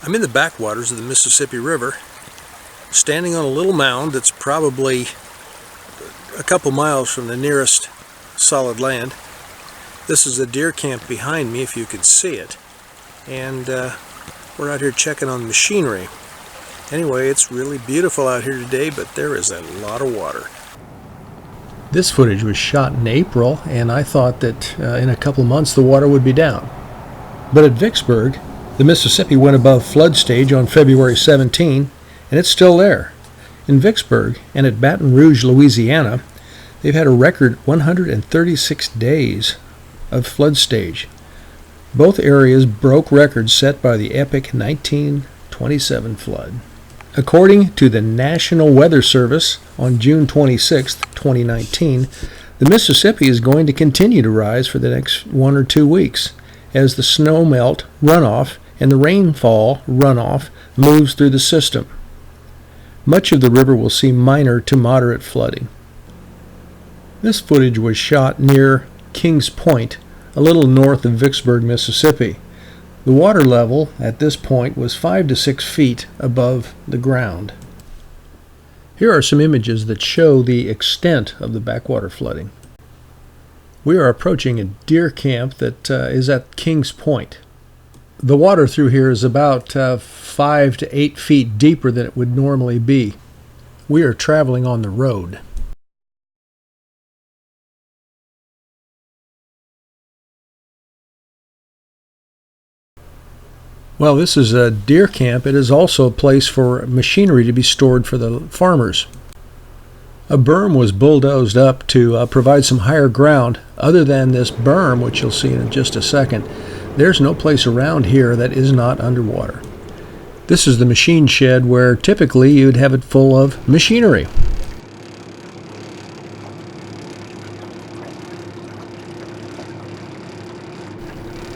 I'm in the backwaters of the Mississippi River, standing on a little mound that's probably a couple miles from the nearest solid land. This is the deer camp behind me, if you could see it. And we're out here checking on machinery. Anyway, it's really beautiful out here today, but there is a lot of water. This footage was shot in April, and I thought that in a couple of months the water would be down. But at Vicksburg, the Mississippi went above flood stage on February 17, and it's still there. In Vicksburg and at Baton Rouge, Louisiana, they've had a record 136 days of flood stage. Both areas broke records set by the epoch 1927 flood. According to the National Weather Service, on June 26, 2019, the Mississippi is going to continue to rise for the next 1 or 2 weeks as the snow melt runoff and the rainfall runoff moves through the system. Much of the river will see minor to moderate flooding. This footage was shot near Kings Point, a little north of Vicksburg, Mississippi. The water level at this point was 5 to 6 feet above the ground. Here are some images that show the extent of the backwater flooding. We are approaching a deer camp that is at Kings Point. The water through here is about 5 to 8 feet deeper than it would normally be. We are traveling on the road. Well, this is a deer camp. It is also a place for machinery to be stored for the farmers. A berm was bulldozed up to provide some higher ground. Other than this berm, which you'll see in just a second, there's no place around here that is not underwater. This is the machine shed where typically you'd have it full of machinery.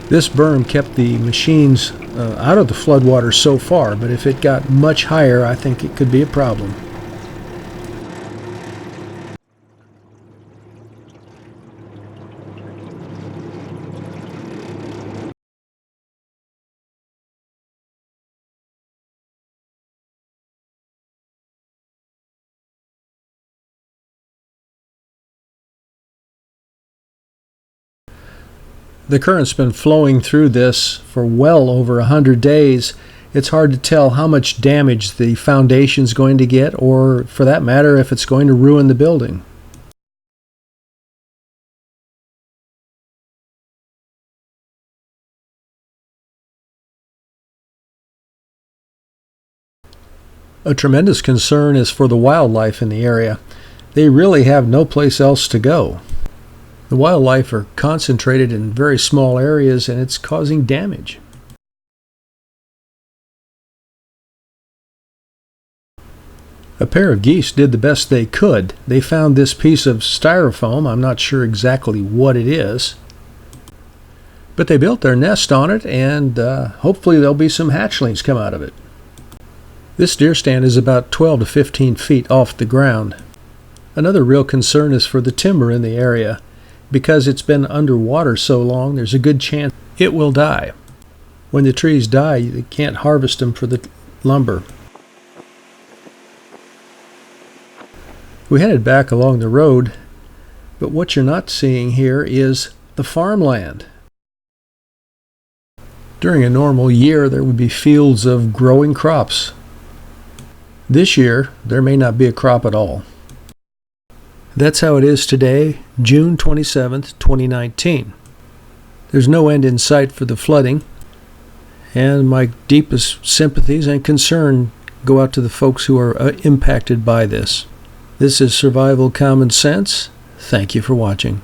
This berm kept the machines out of the floodwater so far, but if it got much higher, I think it could be a problem. The current's been flowing through this for well over 100 days. It's hard to tell how much damage the foundation's going to get, or for that matter, if it's going to ruin the building. A tremendous concern is for the wildlife in the area. They really have no place else to go. The wildlife are concentrated in very small areas, and it's causing damage. A pair of geese did the best they could. They found this piece of styrofoam. I'm not sure exactly what it is, but they built their nest on it, and hopefully there'll be some hatchlings come out of it. This deer stand is about 12 to 15 feet off the ground. Another real concern is for the timber in the area. Because it's been underwater so long, there's a good chance it will die. When the trees die, you can't harvest them for the lumber. We headed back along the road, but what you're not seeing here is the farmland. During a normal year, there would be fields of growing crops. This year, there may not be a crop at all. That's how it is today, June 27th, 2019. There's no end in sight for the flooding, and my deepest sympathies and concern go out to the folks who are impacted by this. This is Survival Common Sense. Thank you for watching.